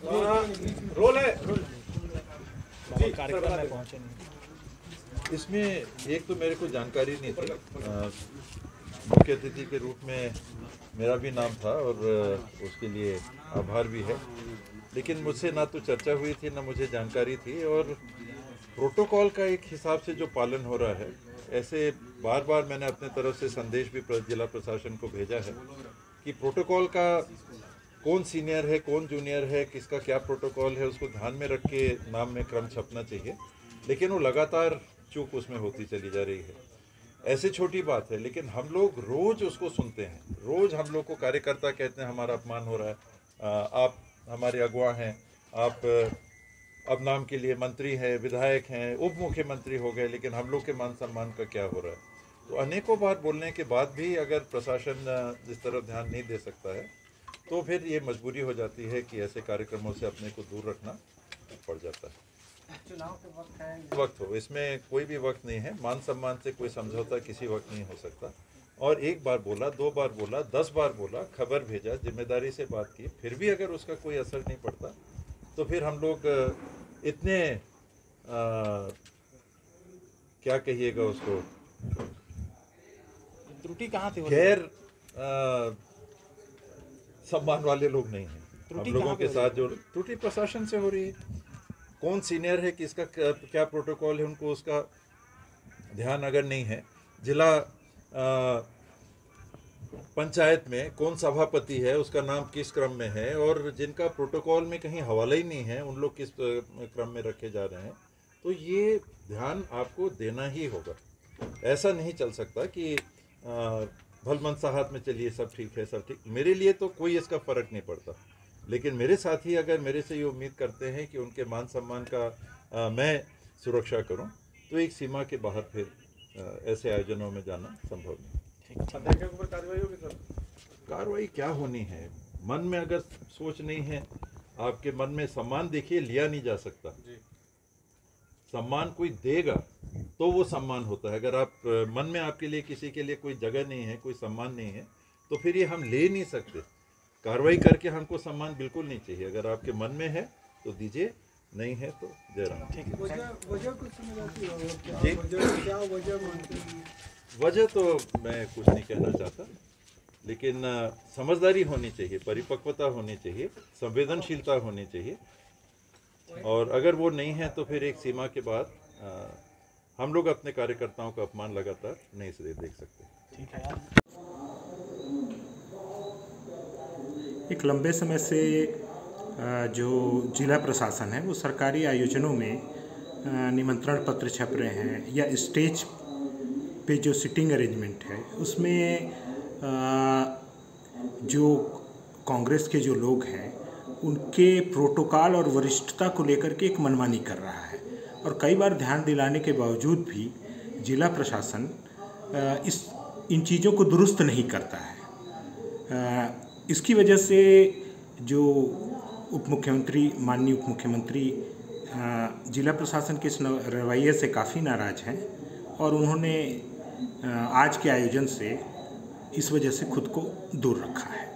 Role है कार्यक्रम में पहुंचे नहीं। इसमें एक तो मेरे को जानकारी नहीं थी। मुख्य अतिथि के रूप में मेरा भी नाम था और उसके लिए आभार भी है, लेकिन मुझसे ना तो चर्चा हुई थी ना मुझे जानकारी थी। और प्रोटोकॉल का एक हिसाब से जो पालन हो रहा है, ऐसे बार बार मैंने अपने तरफ से संदेश भी जिला प्रशासन को भेजा है कि प्रोटोकॉल का कौन सीनियर है कौन जूनियर है, किसका क्या प्रोटोकॉल है, उसको ध्यान में रख के नाम में क्रम छपना चाहिए। लेकिन वो लगातार चूक उसमें होती चली जा रही है। ऐसे छोटी बात है, लेकिन हम लोग रोज उसको सुनते हैं। रोज हम लोग को कार्यकर्ता कहते हैं हमारा अपमान हो रहा है, आप हमारे अगुवा हैं, आप अब नाम के लिए मंत्री हैं, विधायक हैं, उप मुख्यमंत्री हो गए, लेकिन हम लोग के मान सम्मान का क्या हो रहा है। तो अनेकों बार बोलने के बाद भी अगर प्रशासन इस तरफ ध्यान नहीं दे सकता है तो फिर ये मजबूरी हो जाती है कि ऐसे कार्यक्रमों से अपने को दूर रखना पड़ जाता है। चुनाव के वक्त है, वक्त हो, इसमें कोई भी वक्त नहीं है। मान सम्मान से कोई समझौता किसी वक्त नहीं हो सकता। और एक बार बोला, 2 बार बोला, 10 बार बोला, खबर भेजा, जिम्मेदारी से बात की, फिर भी अगर उसका कोई असर नहीं पड़ता तो फिर हम लोग इतने क्या कहिएगा उसको, त्रुटि कहाँ थी? गैर सम्मान वाले लोग नहीं हैं। हम लोगों के साथ जो त्रुटि प्रशासन से हो रही है, कौन सीनियर है, किसका क्या प्रोटोकॉल है, उनको उसका ध्यान अगर नहीं है। जिला पंचायत में कौन सभापति है, उसका नाम किस क्रम में है, और जिनका प्रोटोकॉल में कहीं हवाला ही नहीं है उन लोग किस क्रम में रखे जा रहे हैं, तो ये ध्यान आपको देना ही होगा। ऐसा नहीं चल सकता कि भलमनसा हाथ में चलिए सब ठीक है सब ठीक। मेरे लिए तो कोई इसका फर्क नहीं पड़ता, लेकिन मेरे साथी अगर मेरे से ये उम्मीद करते हैं कि उनके मान सम्मान का मैं सुरक्षा करूं, तो एक सीमा के बाहर फिर ऐसे आयोजनों में जाना संभव नहीं। कार्रवाई होगी सर? कार्रवाई क्या होनी है, मन में अगर सोच नहीं है, आपके मन में सम्मान देखिए लिया नहीं जा सकता जी। सम्मान कोई देगा तो वो सम्मान होता है। अगर आप मन में आपके लिए किसी के लिए कोई जगह नहीं है, कोई सम्मान नहीं है, तो फिर ये हम ले नहीं सकते। कार्रवाई करके हमको सम्मान बिल्कुल नहीं चाहिए। अगर आपके मन में है तो दीजिए, नहीं है तो जय राम। वजह कुछ समझ आती है जी? क्या वजह मानते हैं? वजह तो मैं कुछ नहीं कहना चाहता, लेकिन समझदारी होनी चाहिए, परिपक्वता होनी चाहिए, संवेदनशीलता होनी चाहिए। और अगर वो नहीं है तो फिर एक सीमा के बाद हम लोग अपने कार्यकर्ताओं का अपमान लगातार नहीं से देख सकते। ठीक है यार। एक लंबे समय से जो जिला प्रशासन है वो सरकारी आयोजनों में निमंत्रण पत्र छप रहे हैं या स्टेज पे जो सिटिंग अरेंजमेंट है उसमें जो कांग्रेस के जो लोग हैं उनके प्रोटोकॉल और वरिष्ठता को लेकर के एक मनमानी कर रहा है। और कई बार ध्यान दिलाने के बावजूद भी जिला प्रशासन इन चीज़ों को दुरुस्त नहीं करता है। इसकी वजह से जो माननीय उप मुख्यमंत्री जिला प्रशासन के इस रवैये से काफ़ी नाराज़ हैं और उन्होंने आज के आयोजन से इस वजह से खुद को दूर रखा है।